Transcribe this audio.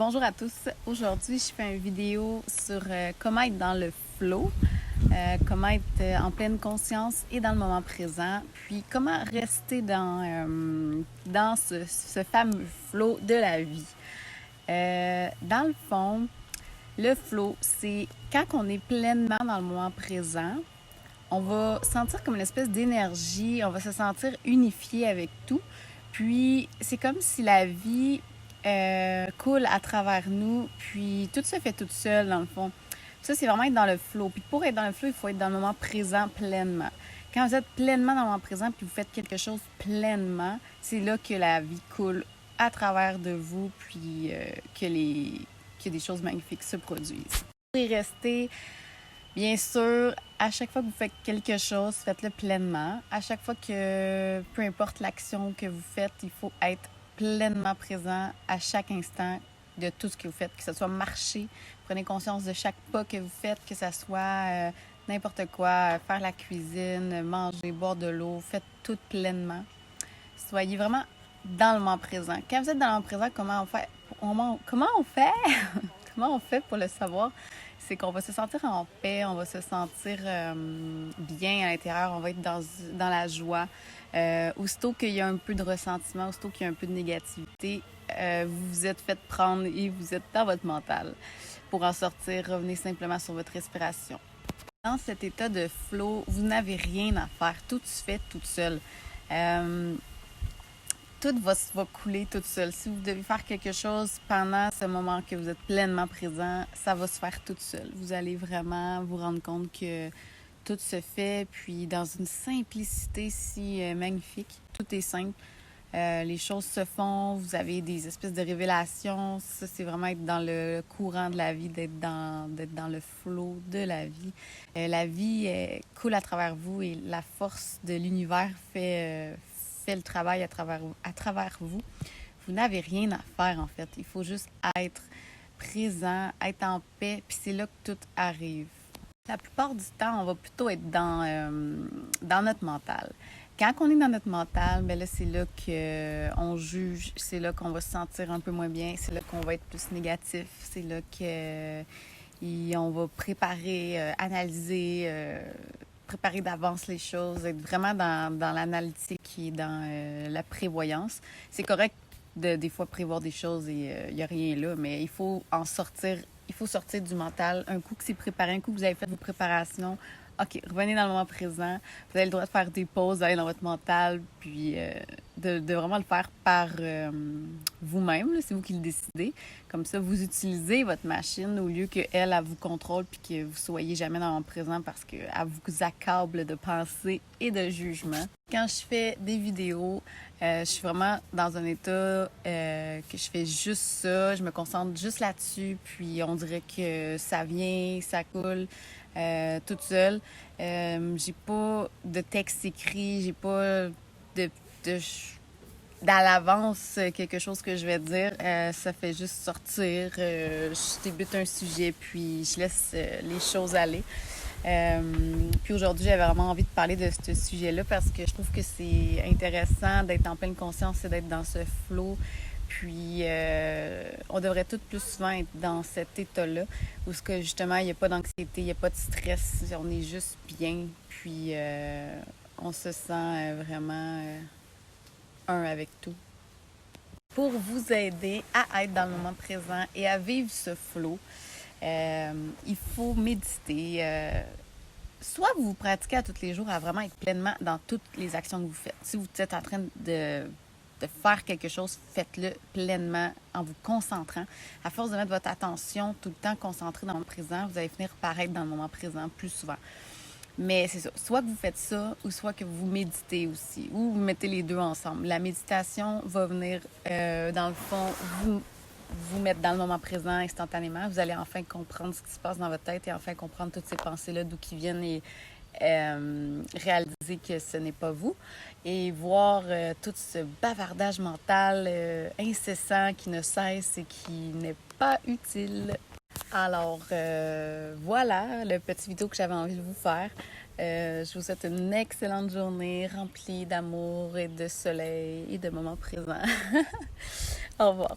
Bonjour à tous. Aujourd'hui, je fais une vidéo sur comment être dans le flow, comment être en pleine conscience et dans le moment présent, puis comment rester dans ce fameux flow de la vie. Dans le fond, le flow, c'est quand on est pleinement dans le moment présent, on va sentir comme une espèce d'énergie, on va se sentir unifié avec tout. Puis c'est comme si la vie coule à travers nous, puis tout se fait toute seule dans le fond. Ça, c'est vraiment être dans le flow. Puis pour être dans le flow, il faut être dans le moment présent pleinement. Quand vous êtes pleinement dans le moment présent, puis vous faites quelque chose pleinement, c'est là que la vie coule à travers de vous, puis que des choses magnifiques se produisent. Vous pouvez rester. Bien sûr, à chaque fois que vous faites quelque chose, faites-le pleinement. À chaque fois que, peu importe l'action que vous faites, il faut être pleinement présent à chaque instant de tout ce que vous faites, que ce soit marcher, prenez conscience de chaque pas que vous faites, que ce soit n'importe quoi, faire la cuisine, manger, boire de l'eau, faites tout pleinement. Soyez vraiment dans le moment présent. Quand vous êtes dans le moment présent, comment on fait? Comment on fait? Comment on fait pour le savoir? C'est qu'on va se sentir en paix, on va se sentir bien à l'intérieur, on va être dans la joie. Aussitôt qu'il y a un peu de ressentiment, aussitôt qu'il y a un peu de négativité, vous vous êtes fait prendre et vous êtes dans votre mental. Pour en sortir, revenez simplement sur votre respiration. Dans cet état de flow, vous n'avez rien à faire. Tout se fait toute seule. Tout va couler toute seule. Si vous devez faire quelque chose pendant ce moment que vous êtes pleinement présent, ça va se faire toute seule. Vous allez vraiment vous rendre compte que tout se fait, puis dans une simplicité si magnifique. Tout est simple. Les choses se font, vous avez des espèces de révélations. Ça, c'est vraiment être dans le courant de la vie, d'être dans le flow de la vie. La vie coule à travers vous et la force de l'univers fait le travail à travers vous. Vous n'avez rien à faire, en fait. Il faut juste être présent, être en paix, puis c'est là que tout arrive. La plupart du temps, on va plutôt être dans notre mental. Quand on est dans notre mental, ben là, c'est là qu'on juge, c'est là qu'on va se sentir un peu moins bien, c'est là qu'on va être plus négatif, c'est là qu'on va préparer, analyser, préparer d'avance les choses, être vraiment dans l'analytique et dans la prévoyance. C'est correct de des fois prévoir des choses et il n'y a rien là, mais il faut en sortir. Il faut sortir du mental. Un coup que c'est préparé, un coup que vous avez fait vos préparations, OK, revenez dans le moment présent. Vous avez le droit de faire des pauses, d'aller dans votre mental, puis de vraiment le faire par vous-même. Là, c'est vous qui le décidez. Comme ça, vous utilisez votre machine au lieu qu'elle, elle vous contrôle puis que vous soyez jamais dans le moment présent parce qu'elle vous accable de pensées et de jugements. Quand je fais des vidéos, je suis vraiment dans un état que je fais juste ça, je me concentre juste là-dessus, puis on dirait que ça vient, ça coule toute seule. J'ai pas de texte écrit, j'ai pas de d'à l'avance quelque chose que je vais dire. Ça fait juste sortir. Je débute un sujet, puis je laisse les choses aller. Puis aujourd'hui, j'avais vraiment envie de parler de ce sujet-là parce que je trouve que c'est intéressant d'être en pleine conscience et d'être dans ce flow. Puis, on devrait tout plus souvent être dans cet état-là où ce que justement, il n'y a pas d'anxiété, il n'y a pas de stress, on est juste bien. Puis, on se sent vraiment un avec tout. Pour vous aider à être dans le moment présent et à vivre ce flow, il faut méditer. Soit vous pratiquez à tous les jours à vraiment être pleinement dans toutes les actions que vous faites. Si vous êtes en train de faire quelque chose, faites-le pleinement en vous concentrant. À force de mettre votre attention tout le temps concentrée dans le présent, vous allez finir par être dans le moment présent plus souvent. Mais c'est ça, soit que vous faites ça, ou soit que vous méditez aussi, ou vous mettez les deux ensemble. La méditation va venir, dans le fond, vous mettre dans le moment présent instantanément. Vous allez enfin comprendre ce qui se passe dans votre tête et enfin comprendre toutes ces pensées-là, d'où qui viennent et réaliser que ce n'est pas vous et voir tout ce bavardage mental incessant qui ne cesse et qui n'est pas utile. Alors voilà le petit vidéo que j'avais envie de vous faire. Je vous souhaite une excellente journée remplie d'amour et de soleil et de moments présents. Au revoir.